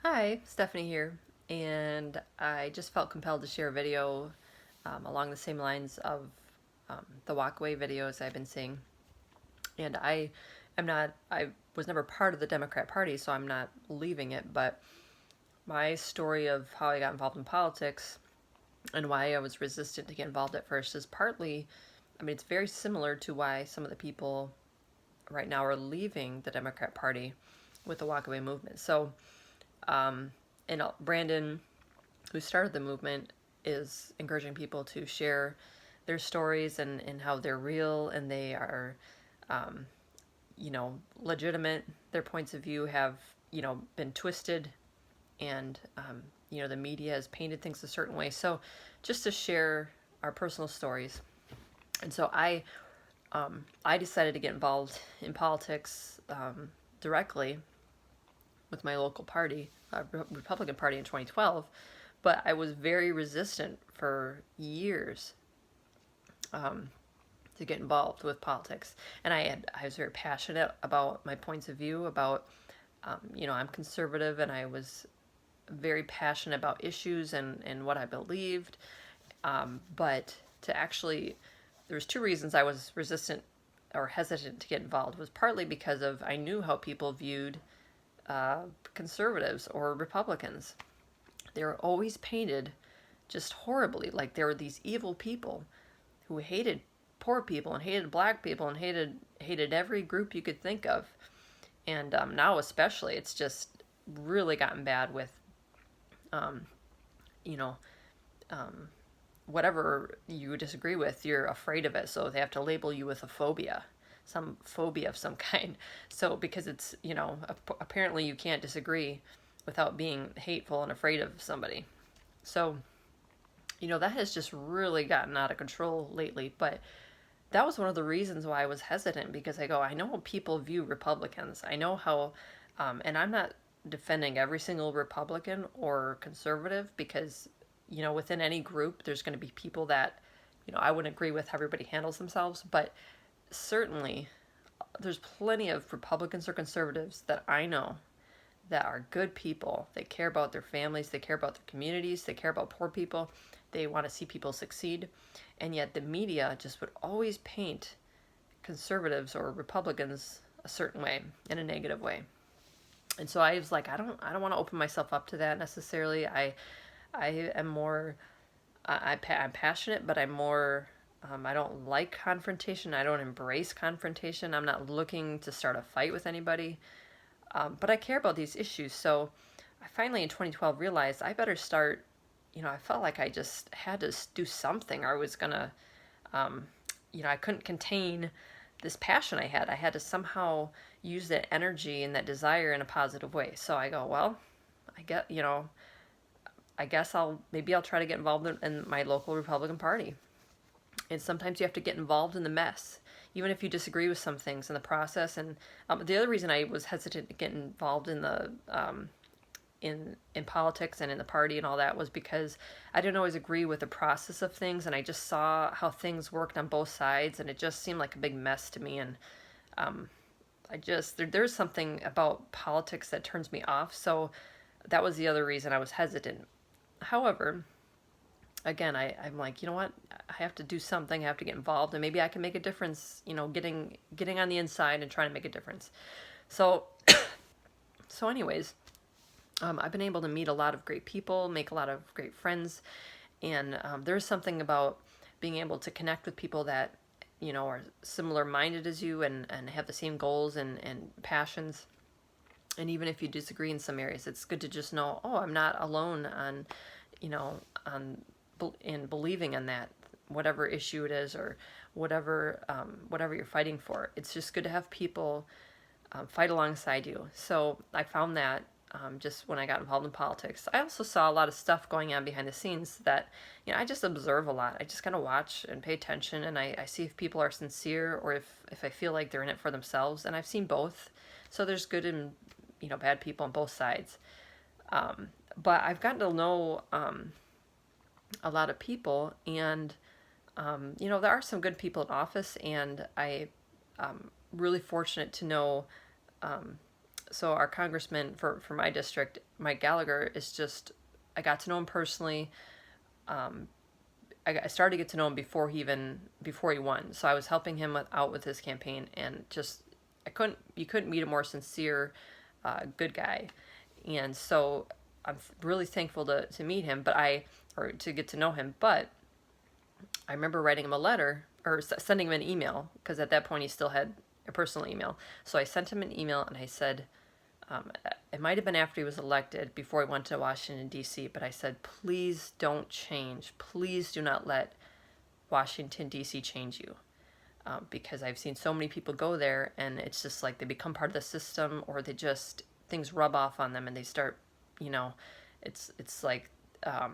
Hi, Stephanie here, and I just felt compelled to share a video along the same lines of the walkaway videos I've been seeing. And I was never part of the Democrat Party, so I'm not leaving it, but my story of how I got involved in politics and why I was resistant to get involved at first is partly, it's very similar to why some of the people right now are leaving the Democrat Party with the walkaway movement. So, um, and Brandon, who started the movement, is encouraging people to share their stories and how they're real and they are, um, legitimate. Their points of view have, been twisted and, the media has painted things a certain way. So just to share our personal stories. And so I decided to get involved in politics directly with my local party, Republican Party in 2012, but I was very resistant for years to get involved with politics, and I was very passionate about my points of view about I'm conservative, and I was very passionate about issues and what I believed, but to actually there was two reasons I was resistant or hesitant to get involved. Was partly because of I knew how people viewed conservatives or Republicans. They were always painted just horribly, like they were these evil people who hated poor people and hated black people and hated every group you could think of. And now especially, it's just really gotten bad with, um, you know, um, whatever you disagree with, you're afraid of it, so they have to label you with a phobia, some phobia of some kind. So because it's apparently you can't disagree without being hateful and afraid of somebody. So that has just really gotten out of control lately. But that was one of the reasons why I was hesitant, because I know how people view Republicans. I know how, and I'm not defending every single Republican or conservative, because within any group there's going to be people that I wouldn't agree with how everybody handles themselves, but certainly there's plenty of Republicans or conservatives that I know that are good people. They care about their families, they care about their communities, they care about poor people, they want to see people succeed. And yet the media just would always paint conservatives or Republicans a certain way, in a negative way. And so I was like, I don't want to open myself up to that necessarily. I am more I'm passionate, but I'm more I don't like confrontation. I don't embrace confrontation. I'm not looking to start a fight with anybody. But I care about these issues. So I finally in 2012 realized I better start. I felt like I just had to do something, or I was gonna, um, I couldn't contain this passion I had. I had to somehow use that energy and that desire in a positive way. So I go, well, I get, I guess I'll try to get involved in my local Republican Party. And sometimes you have to get involved in the mess, even if you disagree with some things in the process. And the other reason I was hesitant to get involved in the in politics and in the party and all that was because I didn't always agree with the process of things, and I just saw how things worked on both sides, and it just seemed like a big mess to me. And there's something about politics that turns me off. So that was the other reason I was hesitant. However, again, I'm like, you know what? I have to do something. I have to get involved, and maybe I can make a difference. Getting on the inside and trying to make a difference. So, anyways, I've been able to meet a lot of great people, make a lot of great friends, and there's something about being able to connect with people that are similar minded as you and have the same goals and passions. And even if you disagree in some areas, it's good to just know, oh, I'm not alone on, on in believing in that, whatever issue it is, or whatever you're fighting for. It's just good to have people fight alongside you. So I found that just when I got involved in politics. I also saw a lot of stuff going on behind the scenes that, I just observe a lot. I just kind of watch and pay attention, and I see if people are sincere, or if I feel like they're in it for themselves. And I've seen both. So there's good and, bad people on both sides. But I've gotten to know a lot of people, and, there are some good people in office, and I really fortunate to know So our congressman for my district, Mike Gallagher, is just, I got to know him personally. Um, I started to get to know him before he won. So I was helping him out with his campaign, and just you couldn't meet a more sincere, good guy. And so I'm really thankful to meet him, or to get to know him. But I remember writing him a letter, or sending him an email, because at that point he still had a personal email. So I sent him an email and I said, it might have been after he was elected, before he went to Washington, D.C., but I said, please don't change. Please do not let Washington, D.C. change you. Because I've seen so many people go there, and it's just like they become part of the system, or things rub off on them, and they start, you know, it's like, I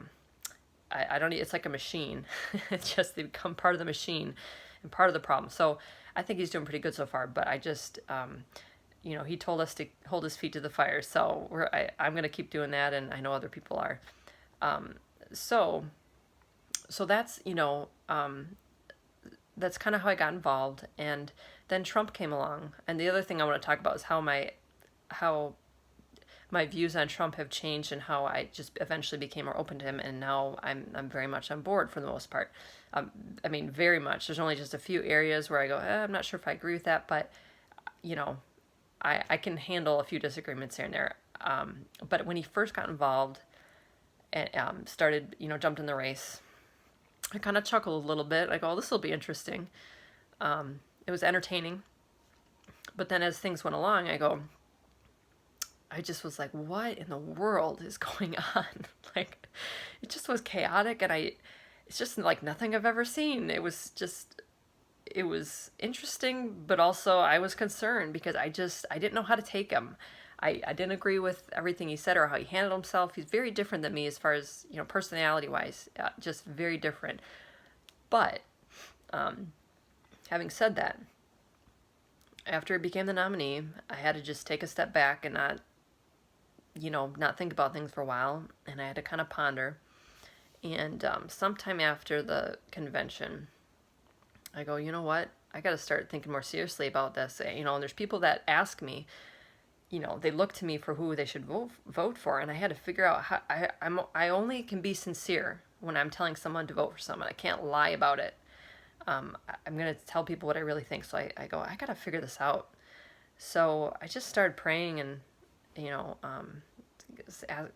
don't, it's like a machine. It's just, they become part of the machine and part of the problem. So I think he's doing pretty good so far, but I just, he told us to hold his feet to the fire. So I'm going to keep doing that, and I know other people are. So that's, that's kind of how I got involved. And then Trump came along. And the other thing I want to talk about is how my views on Trump have changed, and how I just eventually became more open to him, and now I'm very much on board for the most part. I mean, very much. There's only just a few areas where I go, I'm not sure if I agree with that, but I can handle a few disagreements here and there. But when he first got involved and started, jumped in the race, I kind of chuckled a little bit. I go, this will be interesting. It was entertaining. But then as things went along, I just was like, what in the world is going on? Like, it just was chaotic, and it's just like nothing I've ever seen. It was interesting, but also I was concerned, because I didn't know how to take him. I didn't agree with everything he said or how he handled himself. He's very different than me as far as, personality wise, just very different. But, having said that, after he became the nominee, I had to just take a step back and not think about things for a while, and I had to kind of ponder. And sometime after the convention, I go, you know what? I got to start thinking more seriously about this. And there's people that ask me, they look to me for who they should vote for, and I had to figure out how I only can be sincere when I'm telling someone to vote for someone. I can't lie about it. I'm going to tell people what I really think. So I go, I got to figure this out. So I just started praying, and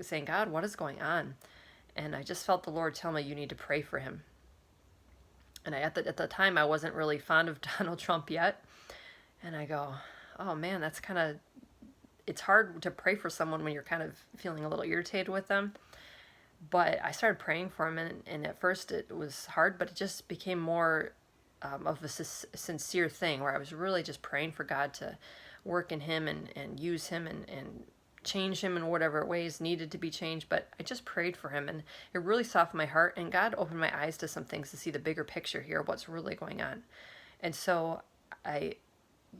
saying, God, what is going on? And I just felt the Lord tell me, you need to pray for him. And at the time, I wasn't really fond of Donald Trump yet. And I go, oh man, it's hard to pray for someone when you're kind of feeling a little irritated with them. But I started praying for him, and at first it was hard, but it just became more of a sincere thing, where I was really just praying for God to work in him and use him and change him in whatever ways needed to be changed. But I just prayed for him, and it really softened my heart, and God opened my eyes to some things, to see the bigger picture here, what's really going on. And so there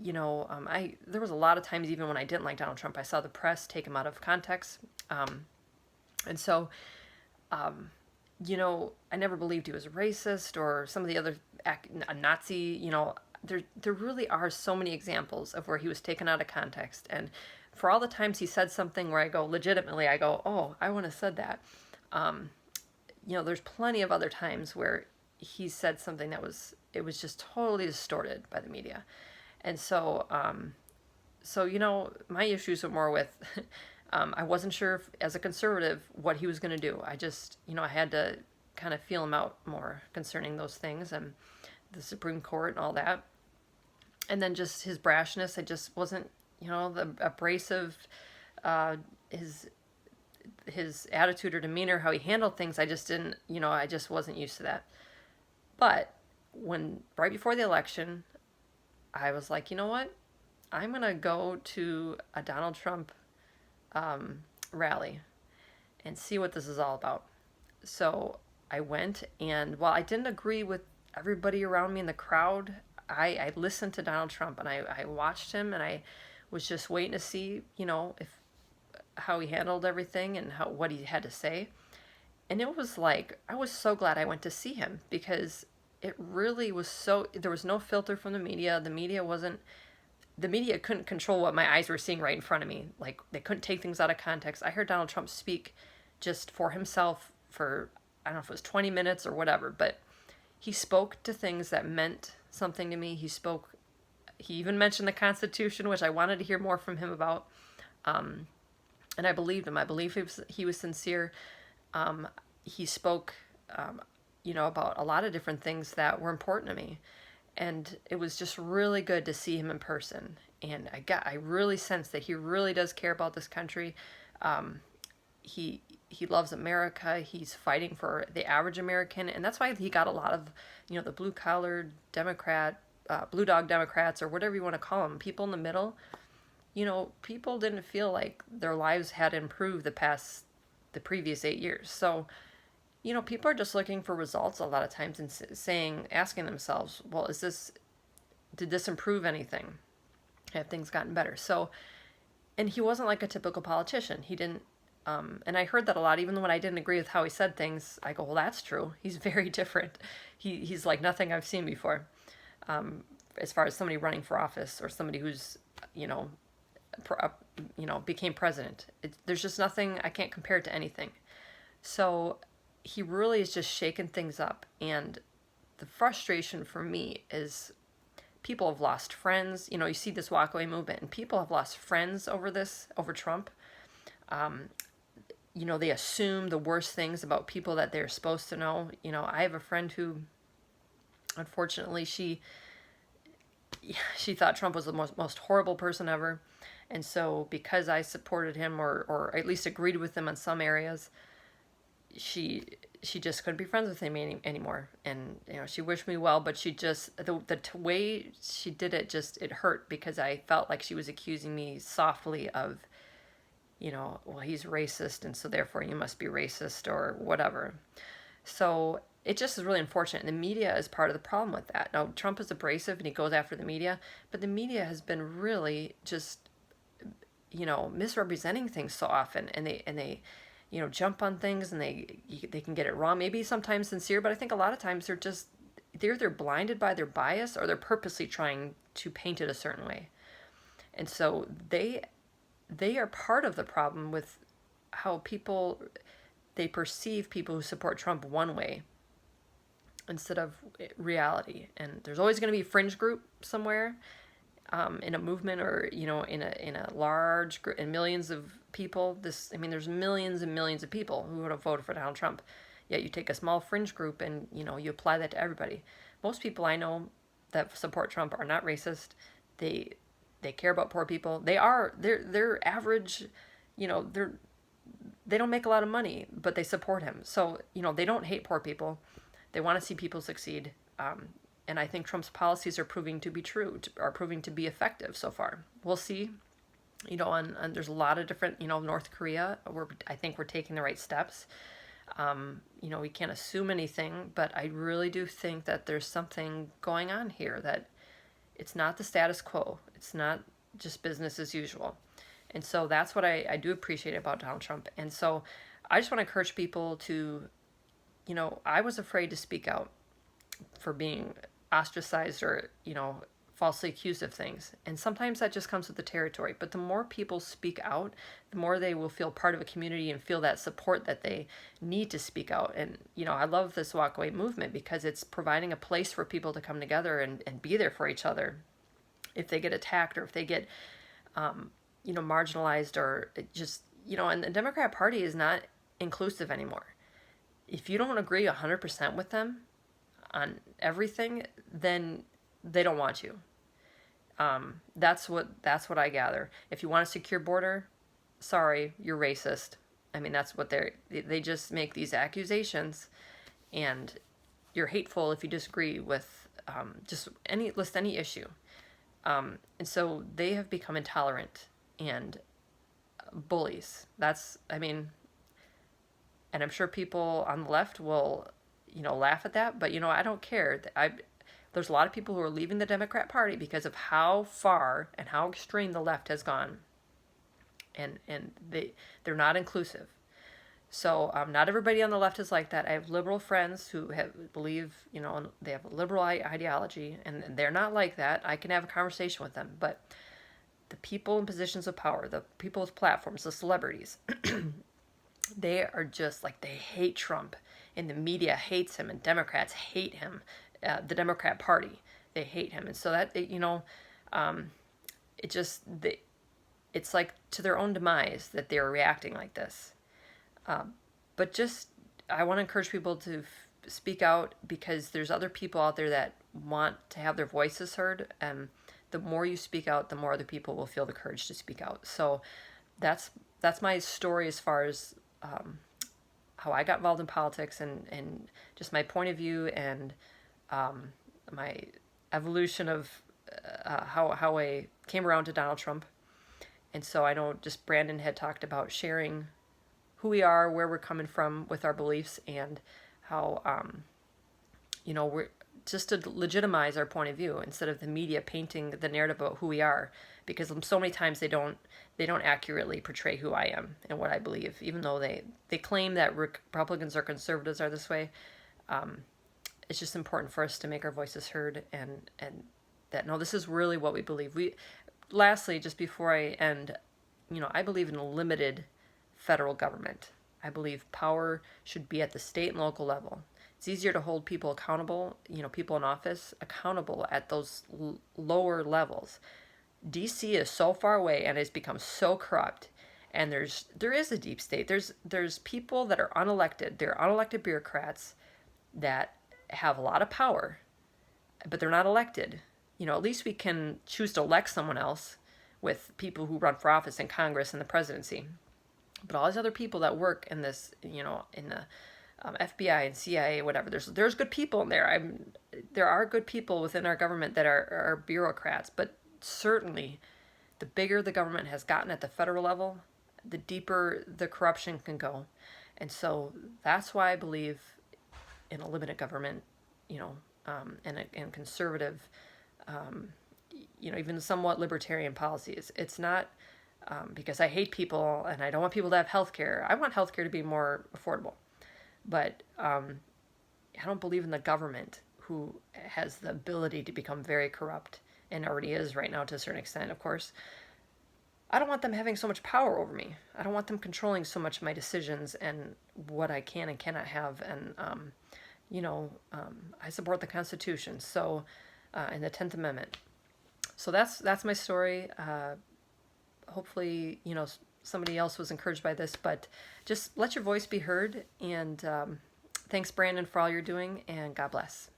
was a lot of times, even when I didn't like Donald Trump, I saw the press take him out of context. And so, I never believed he was a racist or some of the other, a Nazi. There really are so many examples of where he was taken out of context. And for all the times he said something where I go, legitimately, I go, oh, I wouldn't have said that. There's plenty of other times where he said something that was just totally distorted by the media. And so, my issues were more with, I wasn't sure if, as a conservative, what he was going to do. I just, I had to kind of feel him out more concerning those things, and the Supreme Court and all that. And then just his brashness, I just wasn't, the abrasive, his attitude or demeanor, how he handled things, I just didn't, I just wasn't used to that. But right before the election, I was like, you know what? I'm going to go to a Donald Trump rally and see what this is all about. So I went, and while I didn't agree with everybody around me in the crowd, I listened to Donald Trump, and I watched him, and I was just waiting to see, how he handled everything and what he had to say. And it was like, I was so glad I went to see him, because it really was there was no filter from the media. The media wasn't the media couldn't control what my eyes were seeing right in front of me. Like, they couldn't take things out of context. I heard Donald Trump speak just for himself for, I don't know if it was 20 minutes or whatever, but he spoke to things that meant something to me. He even mentioned the Constitution, which I wanted to hear more from him about. And I believed him. I believe he was sincere. He spoke, about a lot of different things that were important to me. And it was just really good to see him in person. And I really sense that he really does care about this country. He loves America. He's fighting for the average American, and that's why he got a lot of, the blue collar Democrat, blue dog Democrats, or whatever you want to call them, people in the middle. People didn't feel like their lives had improved the previous 8 years. So, people are just looking for results a lot of times and asking themselves, well, did this improve anything? Have things gotten better? So, and he wasn't like a typical politician. He didn't, and I heard that a lot, even when I didn't agree with how he said things. I go, well, that's true. He's very different. He's like nothing I've seen before. As far as somebody running for office or somebody who's, became president. There's just nothing, I can't compare it to anything. So he really is just shaking things up. And the frustration for me is people have lost friends. You see this walkaway movement, and people have lost friends over Trump. They assume the worst things about people that they're supposed to know. I have a friend who, unfortunately, she thought Trump was the most horrible person ever. And so because I supported him or at least agreed with him on some areas, she just couldn't be friends with him anymore. And, she wished me well, but she just, the way she did it, it hurt, because I felt like she was accusing me softly of, well, he's racist, and so therefore you must be racist or whatever. So it just is really unfortunate. And the media is part of the problem with that. Now, Trump is abrasive and he goes after the media, but the media has been really just, misrepresenting things so often, and they jump on things, and they can get it wrong. Maybe sometimes sincere, but I think a lot of times they're either blinded by their bias, or they're purposely trying to paint it a certain way. And so they are part of the problem with how they perceive people who support Trump one way instead of reality. And there's always going to be a fringe group somewhere, in a movement, or in a large group, and millions of people. There's millions and millions of people who would have voted for Donald Trump. Yet you take a small fringe group and you apply that to everybody. Most people I know that support Trump are not racist. They care about poor people. They're average. They don't make a lot of money, but they support him. So they don't hate poor people. They want to see people succeed. And I think Trump's policies are proving to be are proving to be effective so far. We'll see. There's a lot of different, North Korea, I think we're taking the right steps. We can't assume anything, but I really do think that there's something going on here, that it's not the status quo. It's not just business as usual. And so that's what I do appreciate about Donald Trump. And so I just want to encourage people to, I was afraid to speak out for being ostracized or, falsely accused of things. And sometimes that just comes with the territory. But the more people speak out, the more they will feel part of a community and feel that support that they need to speak out. And, I love this walkaway movement, because it's providing a place for people to come together and be there for each other if they get attacked, or if they get, marginalized, or just, and the Democrat Party is not inclusive anymore. If you don't agree 100% with them on everything, then they don't want you. That's what I gather. If you want a secure border, sorry, you're racist. That's what they just make these accusations, and you're hateful if you disagree with just any issue. And so they have become intolerant and bullies. And I'm sure people on the left will, laugh at that, but I don't care. There's a lot of people who are leaving the Democrat Party because of how far and how extreme the left has gone. And they're not inclusive. So not everybody on the left is like that. I have liberal friends who believe, they have a liberal ideology, and they're not like that. I can have a conversation with them, but the people in positions of power, the people with platforms, the celebrities, they are just like, they hate Trump, and the media hates him, and Democrats hate him. The Democrat Party, they hate him, and so that it just it's like to their own demise that they're reacting like this. But just I want to encourage people to speak out, because there's other people out there that want to have their voices heard, and the more you speak out, the more other people will feel the courage to speak out. So that's my story as far as how I got involved in politics, and just my point of view, and my evolution of how I came around to Donald Trump. And so I know just Brandon had talked about sharing who we are, where we're coming from with our beliefs, and how we're just to legitimize our point of view instead of the media painting the narrative about who we are, because so many times they don't accurately portray who I am and what I believe, even though they claim that Republicans or conservatives are this way. It's just important for us to make our voices heard, and that no, this is really what we believe. Lastly, just before I end, I believe in a limited federal government. I believe power should be at the state and local level. It's easier to hold people accountable, people in office accountable at those lower levels. DC is so far away and has become so corrupt, and there is a deep state. There's people that are unelected. They're unelected bureaucrats that have a lot of power, but they're not elected. At least we can choose to elect someone else with people who run for office in Congress and the presidency. But all these other people that work in this, in the FBI and CIA, whatever, there's good people in there. There are good people within our government that are bureaucrats, but certainly the bigger the government has gotten at the federal level, the deeper the corruption can go. And so that's why I believe in a limited government, and conservative, even somewhat libertarian policies. It's not because I hate people and I don't want people to have health care. I want health care to be more affordable. But I don't believe in the government, who has the ability to become very corrupt, and already is right now to a certain extent, of course. I don't want them having so much power over me. I don't want them controlling so much of my decisions and what I can and cannot have. And, I support the Constitution, so and the 10th Amendment. So that's my story. Hopefully, somebody else was encouraged by this, but just let your voice be heard. And thanks, Brandon, for all you're doing, and God bless.